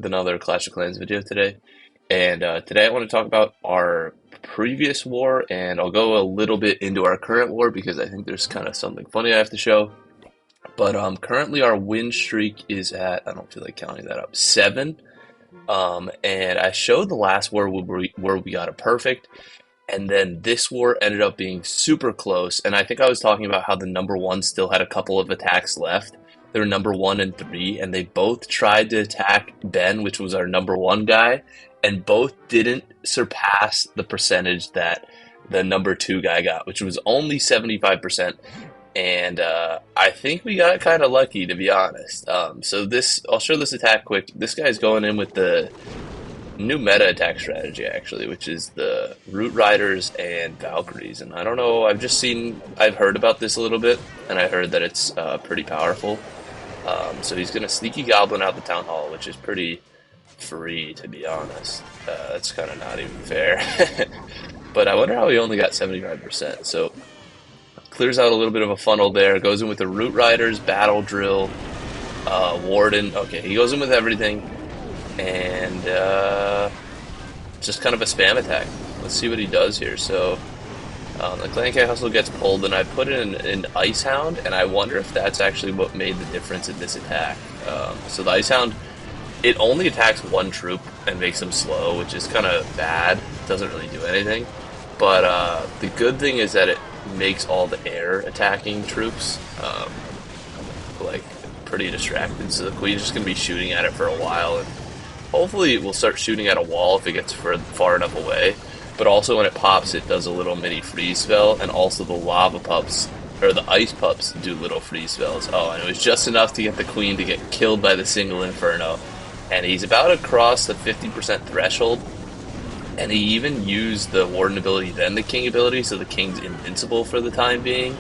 With another Clash of Clans video today. And today I want to talk about our previous war, and I'll go a little bit into our current war because I think there's kind of something funny I have to show. But currently our win streak is at, I don't feel like counting that up, 7. And I showed the last war where we got a perfect, and then this war ended up being super close. And I think I was talking about how the number one still had a couple of attacks left. They were number 1 and 3, and they both tried to attack Ben, which was our number one guy, and both didn't surpass the percentage that the number 2 guy got, which was only 75%. And I think we got kind of lucky, to be honest. So I'll show this attack quick. This guy's going in with the new meta attack strategy, actually, which is the Root Riders and Valkyries. And I don't know, I've heard about this a little bit, and I heard that it's pretty powerful. So he's going to sneaky goblin out the town hall, which is pretty free, to be honest. That's kind of not even fair. But I wonder how he only got 75%. So clears out a little bit of a funnel there. Goes in with the Root Riders, Battle Drill, Warden. Okay, he goes in with everything. And just kind of a spam attack. Let's see what he does here. So the Clan K Hustle gets pulled, and I put in an Ice Hound, and I wonder if that's actually what made the difference in this attack. So the Ice Hound, it only attacks one troop and makes them slow, which is kind of bad. It doesn't really do anything. But the good thing is that it makes all the air attacking troops like pretty distracted. So the Queen's just going to be shooting at it for a while, and hopefully we'll start shooting at a wall if it gets far enough away. But also when it pops, it does a little mini freeze spell, and also the lava pups, or the ice pups, do little freeze spells. Oh, and it was just enough to get the Queen to get killed by the single Inferno. And he's about to cross the 50% threshold, and he even used the Warden ability, then the King ability, so the King's invincible for the time being.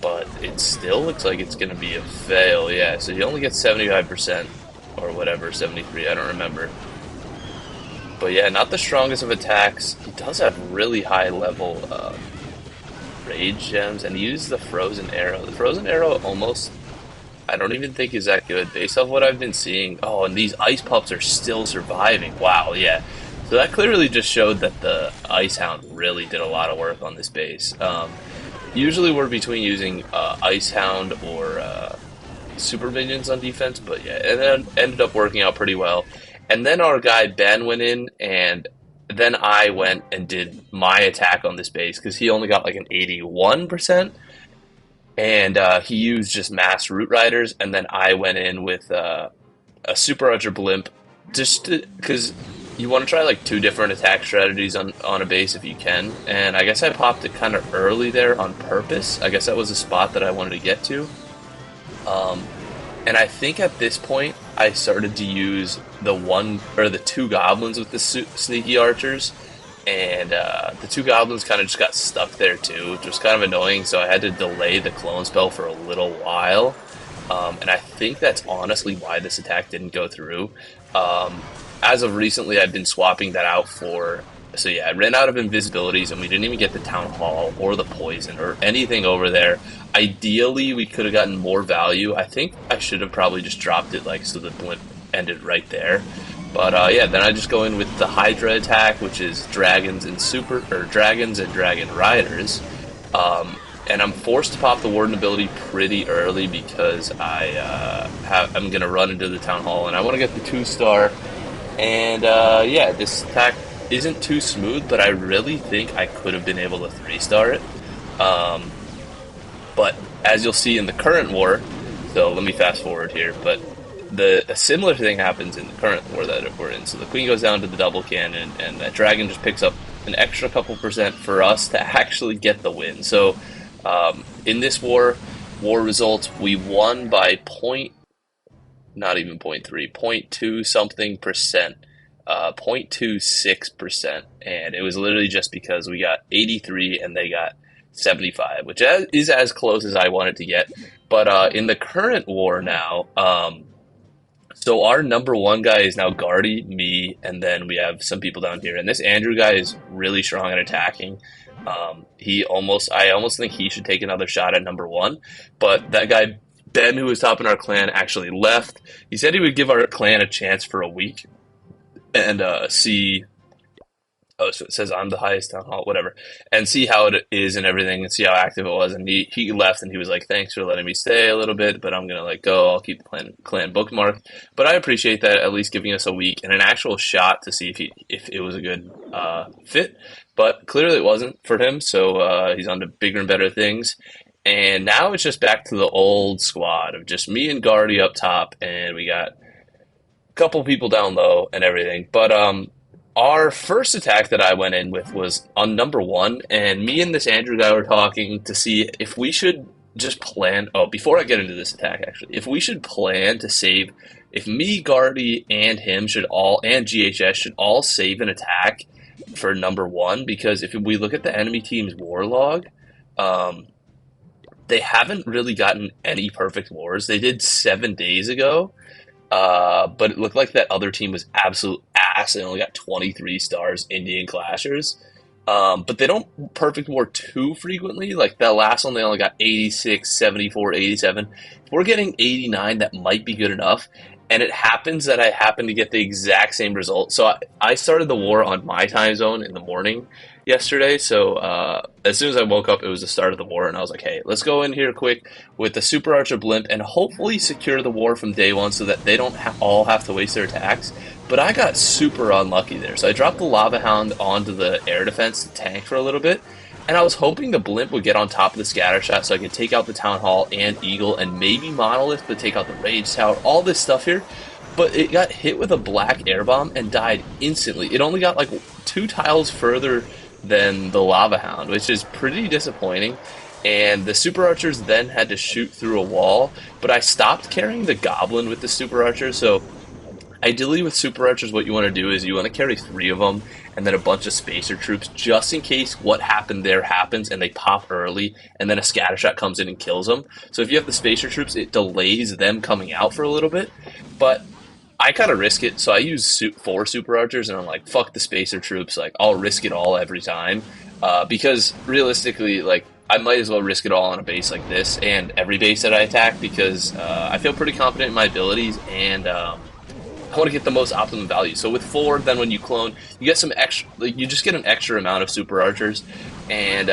But it still looks like it's going to be a fail, yeah. So he only gets 75%, or whatever, 73, I don't remember. But yeah, not the strongest of attacks. He does have really high level rage gems, and he uses the frozen arrow. The frozen arrow almost, I don't even think is that good based off what I've been seeing. Oh, and these ice pups are still surviving. Wow, yeah. So that clearly just showed that the Ice Hound really did a lot of work on this base. Usually we're between using Ice Hound or super minions on defense, but yeah, it ended up working out pretty well. And then our guy Ben went in, and then I went and did my attack on this base because he only got like an 81%, and he used just mass Root Riders, and then I went in with a Super Archer Blimp, just because you want to try like 2 different attack strategies on a base if you can. And I guess I popped it kind of early there on purpose. I guess that was a spot that I wanted to get to. And I think at this point I started to use the 2 goblins with the sneaky archers, and the 2 goblins kind of just got stuck there too, which was kind of annoying. So I had to delay the clone spell for a little while, and I think that's honestly why this attack didn't go through. As of recently, I've been swapping that out for. So yeah, I ran out of invisibilities, and we didn't even get the town hall or the poison or anything over there. Ideally, we could have gotten more value. I think I should have probably just dropped it so the blimp ended right there. But yeah, then I just go in with the Hydra attack, which is dragons and dragon riders. And I'm forced to pop the Warden ability pretty early because I'm gonna run into the town hall, and I want to get the 2-star. And yeah, this attack isn't too smooth, but I really think I could have been able to 3-star it. But as you'll see in the current war, so let me fast forward here, but a similar thing happens in the current war that we're in. So the Queen goes down to the double cannon, and that dragon just picks up an extra couple percent for us to actually get the win. So in this war results, we won by not even 0.2 something percent. 0.26%, and it was literally just because we got 83 and they got 75, which is as close as I wanted to get. But in the current war now, so our number 1 guy is now Guardy, me, and then we have some people down here, and this Andrew guy is really strong at attacking. I almost think he should take another shot at number 1, but that guy Ben, who was top in our clan, actually left. He said he would give our clan a chance for a week and see. Oh, so it says I'm the highest town hall, whatever, and see how it is and everything, and see how active it was. And he left, and he was like, "Thanks for letting me stay a little bit, but I'm gonna like go. I'll keep the clan bookmarked." But I appreciate that at least giving us a week and an actual shot to see if it was a good fit. But clearly it wasn't for him, so he's on to bigger and better things. And now it's just back to the old squad of just me and Guardy up top, and we got a couple people down low and everything. But our first attack that I went in with was on number one, and me and this Andrew guy were talking to see if we should just plan. Oh, before I get into this attack, actually, if we should plan to save, if me, Guardy, and him should all, and GHS should all save an attack for number one, because if we look at the enemy team's war log, they haven't really gotten any perfect wars. They did 7 days ago. But it looked like that other team was absolute ass. They only got 23 stars, Indian Clashers. But they don't perfect war too frequently. Like that last one, they only got 86, 74, 87. If we're getting 89, that might be good enough. And it happens that I happen to get the exact same result. So I started the war on my time zone in the morning yesterday. So as soon as I woke up, it was the start of the war. And I was like, hey, let's go in here quick with the Super Archer Blimp and hopefully secure the war from day one so that they don't all have to waste their attacks. But I got super unlucky there. So I dropped the Lava Hound onto the air defense to tank for a little bit. And I was hoping the Blimp would get on top of the scatter shot so I could take out the Town Hall and Eagle and maybe Monolith to take out the Rage Tower, all this stuff here. But it got hit with a black air bomb and died instantly. It only got like 2 tiles further than the Lava Hound, which is pretty disappointing. And the Super Archers then had to shoot through a wall, but I stopped carrying the Goblin with the Super Archers, so ideally with Super Archers what you want to do is you want to carry 3 of them and then a bunch of Spacer Troops just in case what happened there happens and they pop early and then a scatter shot comes in and kills them. So if you have the Spacer Troops, it delays them coming out for a little bit, but I kind of risk it, so I use 4 Super Archers, and I'm like, fuck the Spacer Troops, like, I'll risk it all every time, because realistically, like, I might as well risk it all on a base like this, and every base that I attack, because I feel pretty confident in my abilities, and I want to get the most optimum value. So with 4, then when you clone, you get some extra, like, you just get an extra amount of Super Archers, and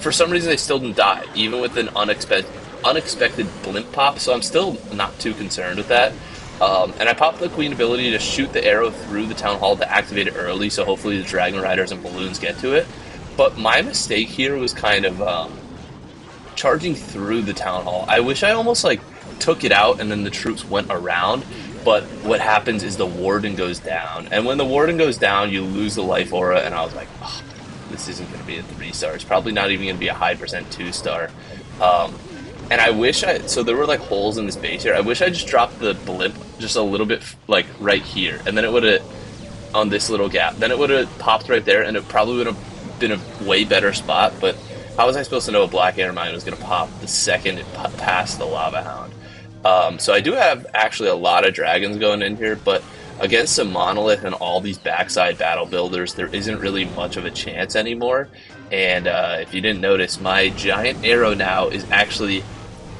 for some reason they still didn't die, even with an unexpected Blimp pop, so I'm still not too concerned with that. And I popped the Queen ability to shoot the arrow through the Town Hall to activate it early, so hopefully the Dragon Riders and Balloons get to it. But my mistake here was kind of charging through the Town Hall. I wish I almost like took it out and then the troops went around, but what happens is the Warden goes down. And when the Warden goes down, you lose the Life Aura, and I was like, oh, this isn't going to be a 3-star. It's probably not even going to be a high percent 2-star. And I wish so there were like holes in this base here. I wish I just dropped the Blimp just a little bit like right here, and then it would have, on this little gap, then it would have popped right there, and it probably would have been a way better spot, but how was I supposed to know a Black Air Mine was going to pop the second it passed the Lava Hound? So I do have actually a lot of dragons going in here, but against a Monolith and all these backside battle builders, there isn't really much of a chance anymore. And if you didn't notice, my giant arrow now is actually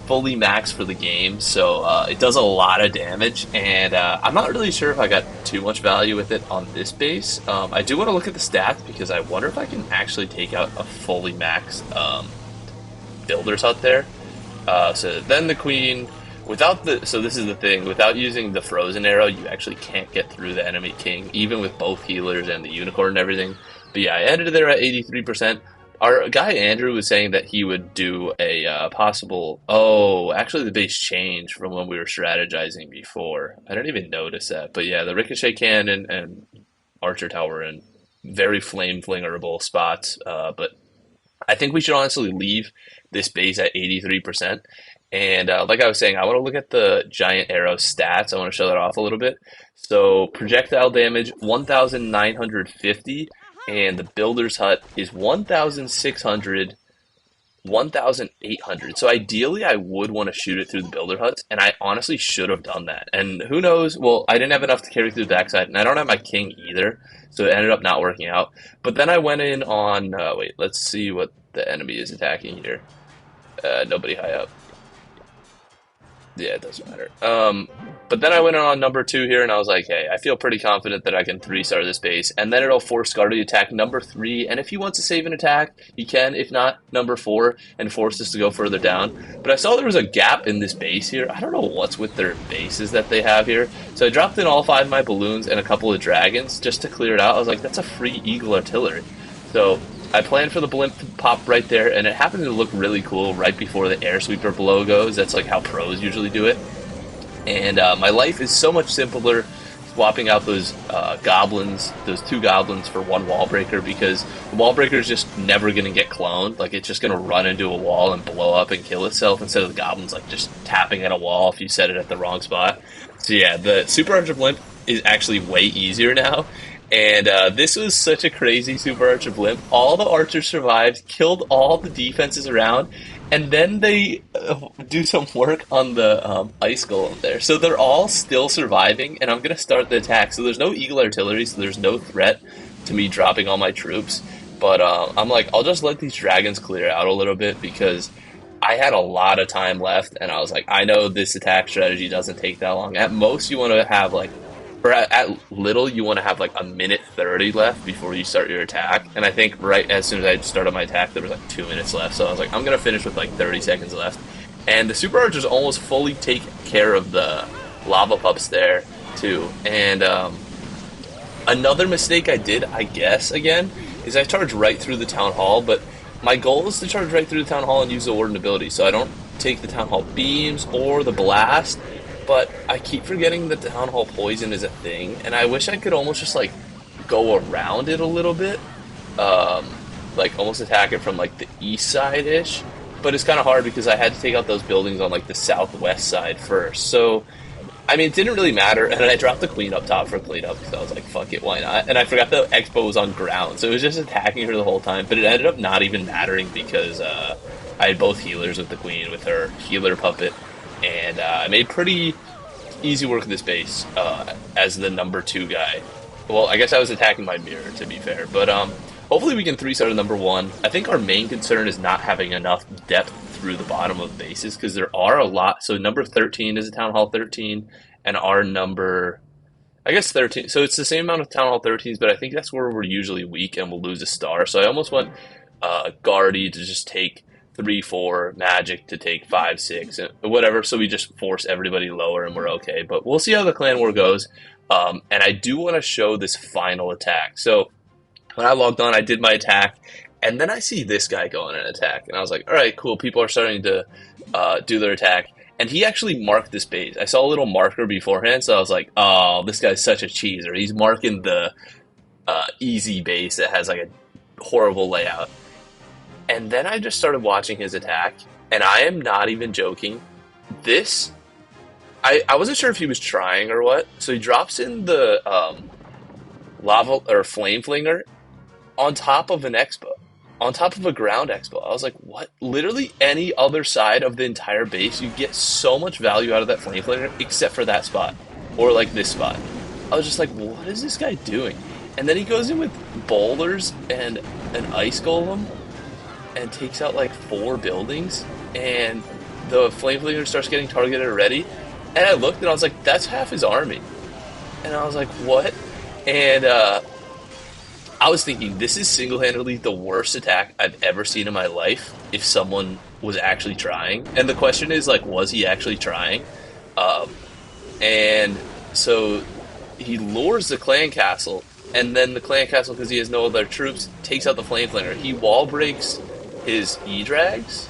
fully maxed for the game, so it does a lot of damage, and I'm not really sure if I got too much value with it on this base. I do want to look at the stats, because I wonder if I can actually take out a fully maxed builder's hut there. So then the Queen, so this is the thing, without using the frozen arrow, you actually can't get through the enemy king, even with both healers and the unicorn and everything. But yeah, I ended there at 83%. Our guy Andrew was saying that he would do a possible... Oh, actually the base changed from when we were strategizing before. I didn't even notice that. But yeah, the Ricochet Cannon and Archer Tower are in very flame-flingerable spots. But I think we should honestly leave this base at 83%. And like I was saying, I want to look at the Giant Arrow stats. I want to show that off a little bit. So projectile damage, 1,950. And the Builder's Hut is 1,600, 1,800. So ideally, I would want to shoot it through the Builder Huts, and I honestly should have done that. And who knows? Well, I didn't have enough to carry through the backside, and I don't have my king either, so it ended up not working out. But then I went in on... wait, let's see what the enemy is attacking here. Nobody high up. Yeah, it doesn't matter. But then I went on number two here, and I was like, hey, I feel pretty confident that I can three-star this base, and then it'll force Scar to attack number three, and if he wants to save an attack, he can. If not, number four, and force us to go further down. But I saw there was a gap in this base here. I don't know what's with their bases that they have here, so I dropped in all five of my balloons and a couple of dragons just to clear it out. I was like, that's a free Eagle artillery. So I planned for the blimp to pop right there, and it happened to look really cool right before the air sweeper blow goes. That's like how pros usually do it. And my life is so much simpler swapping out those goblins, those two goblins for one wall breaker, because the wall breaker is just never going to get cloned. Like, it's just going to run into a wall and blow up and kill itself, instead of the goblins like just tapping at a wall if you set it at the wrong spot. So yeah, the Super Archer Blimp is actually way easier now. And this was such a crazy Super Archer Blimp. All the archers survived, killed all the defenses around, and then they do some work on the ice golem there. So they're all still surviving, and I'm going to start the attack. So there's no Eagle artillery, so there's no threat to me dropping all my troops. But I'm like, I'll just let these dragons clear out a little bit, because I had a lot of time left, and I was like, I know this attack strategy doesn't take that long. At most, you want to have like, or at little, you want to have like a minute 30 left before you start your attack. And I think right as soon as I started my attack, there was like 2 minutes left. So I was like, I'm going to finish with like 30 seconds left. And the Super Archers almost fully take care of the lava pups there too. And another mistake I did, I guess, again, is I charged right through the Town Hall. But my goal is to charge right through the Town Hall and use the Warden ability, so I don't take the Town Hall beams or the blast. But I keep forgetting that the Town Hall poison is a thing, and I wish I could almost just like go around it a little bit, like almost attack it from like the east side ish. But it's kind of hard because I had to take out those buildings on like the southwest side first. So I mean, it didn't really matter, and then I dropped the queen up top for cleanup because I was like, fuck it, why not? And I forgot the expo was on ground, so it was just attacking her the whole time. But it ended up not even mattering because I had both healers with the queen with her healer puppet. And I made pretty easy work of this base as the number two guy. Well, I guess I was attacking my mirror, to be fair. But hopefully we can three-star to number one. I think our main concern is not having enough depth through the bottom of bases, because there are a lot. So number 13 is a Town Hall 13, and our number, I guess 13. So it's the same amount of Town Hall 13s, but I think that's where we're usually weak and we'll lose a star. So I almost want Guardy to just take 3, 4, Magic to take 5, 6, whatever. So we just force everybody lower and we're okay. But we'll see how the clan war goes. And I do want to show this final attack. So when I logged on, I did my attack, and then I see this guy going an attack, and I was like, all right, cool. People are starting to do their attack. And he actually marked this base. I saw a little marker beforehand, so I was like, oh, this guy's such a cheeser. He's marking the easy base that has like a horrible layout. And then I just started watching his attack, and I am not even joking. This, I wasn't sure if he was trying or what. So he drops in the lava or flame flinger on top of an expo, on top of a ground expo. I was like, what? Literally any other side of the entire base, you get so much value out of that flame flinger, except for that spot, or like this spot. I was just like, what is this guy doing? And then he goes in with boulders and an ice golem, and takes out like 4 buildings, and the flame flinger starts getting targeted already. And I looked and I was like, that's half his army. And I was like, what? And I was thinking, this is single-handedly the worst attack I've ever seen in my life if someone was actually trying. And the question is, like, was he actually trying? And so he lures the clan castle, and then the clan castle, because he has no other troops, takes out the flame flinger. He wall breaks his E-Drags.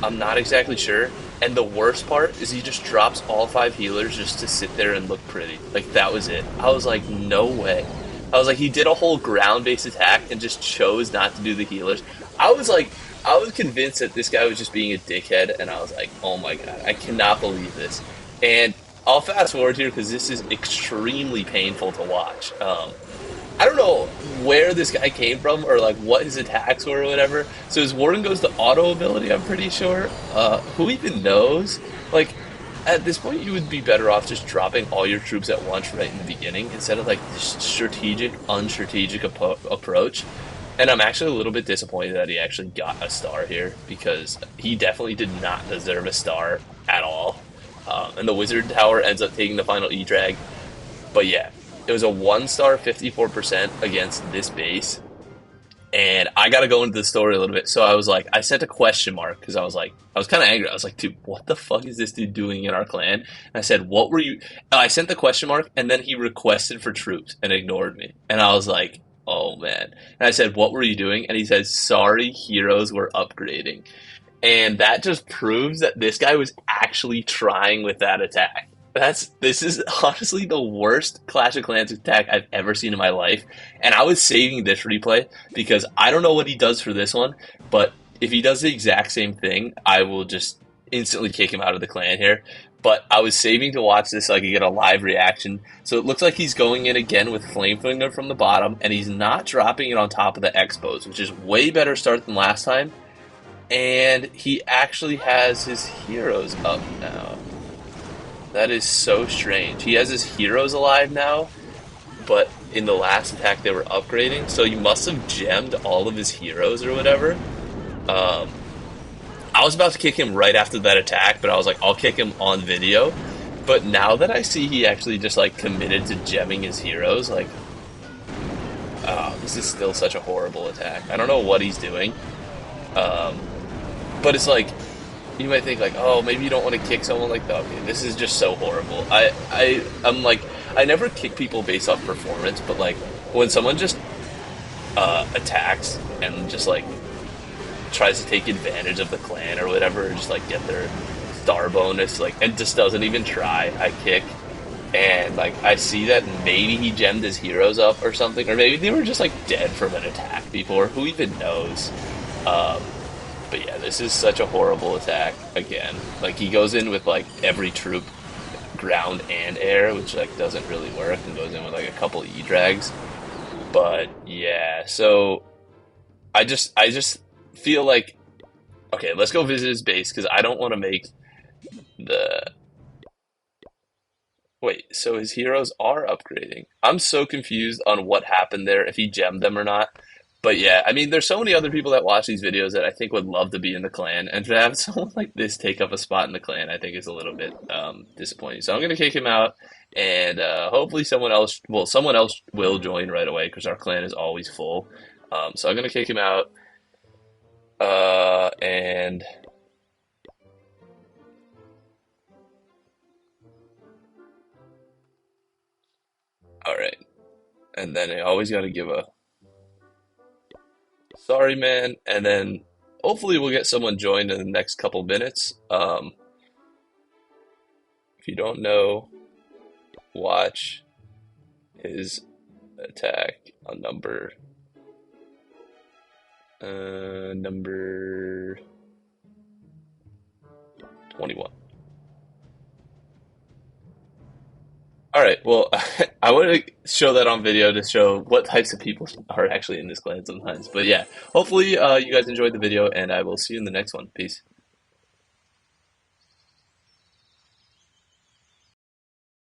I'm not exactly sure. And the worst part is he just drops all 5 healers just to sit there and look pretty. Like, that was it. I was like, no way. I was like, he did a whole ground-based attack and just chose not to do the healers. I was convinced that this guy was just being a dickhead, and I was like, oh my god, I cannot believe this. And I'll fast forward here because this is extremely painful to watch. I don't know where this guy came from or like what his attacks were or whatever. So his Warden goes to auto ability, I'm pretty sure. Who even knows? Like, at this point, you would be better off just dropping all your troops at once right in the beginning instead of like this strategic, unstrategic approach. And I'm actually a little bit disappointed that he actually got a star here, because he definitely did not deserve a star at all. And the Wizard Tower ends up taking the final E-Drag. But yeah, it was a 1 star 54% against this base. And I got to go into the story a little bit. So I was like, I sent a question mark because I was kind of angry. I was like, dude, what the fuck is this dude doing in our clan? And I said, what were you? I sent the question mark, and then he requested for troops and ignored me. And I was like, oh man. And I said, what were you doing? And he said, sorry, heroes were upgrading. And that just proves that this guy was actually trying with that attack. This is honestly the worst Clash of Clans attack I've ever seen in my life. And I was saving this replay because I don't know what he does for this one, but if he does the exact same thing, I will just instantly kick him out of the clan here. But I was saving to watch this so I could get a live reaction. So it looks like he's going in again with Flamefinger from the bottom, and he's not dropping it on top of the Expos, which is way better start than last time. And he actually has his heroes up now. That is so strange. He has his heroes alive now, but in the last attack they were upgrading, so you must have gemmed all of his heroes or whatever. I was about to kick him right after that attack, but I was like, I'll kick him on video. But now that I see he actually just like committed to gemming his heroes, like, oh, this is still such a horrible attack. I don't know what he's doing. But it's like, you might think like, oh, maybe you don't want to kick someone like that. Okay, this is just so horrible. I'm like, I never kick people based off performance, but like when someone just attacks and just like tries to take advantage of the clan or whatever, or just like get their star bonus, like, and just doesn't even try, I kick. And like I see that maybe he gemmed his heroes up or something, or maybe they were just like dead from an attack before. Who even knows? But yeah, this is such a horrible attack again. Like he goes in with like every troop, ground and air, which like doesn't really work, and goes in with like a couple E-drags. But yeah, so I just feel like, okay, let's go visit his base because I don't want to make the wait. So his heroes are upgrading. I'm so confused on what happened there, if he gemmed them or not. But yeah, I mean, there's so many other people that watch these videos that I think would love to be in the clan, and to have someone like this take up a spot in the clan, I think is a little bit disappointing. So I'm gonna kick him out, and hopefully someone else will join right away because our clan is always full. So I'm gonna kick him out, and all right, and then I always got to give a sorry, man, and then hopefully we'll get someone joined in the next couple minutes. If you don't know, watch his attack on number 21. All right, well, I want to show that on video to show what types of people are actually in this clan sometimes. But yeah, hopefully you guys enjoyed the video, and I will see you in the next one. Peace.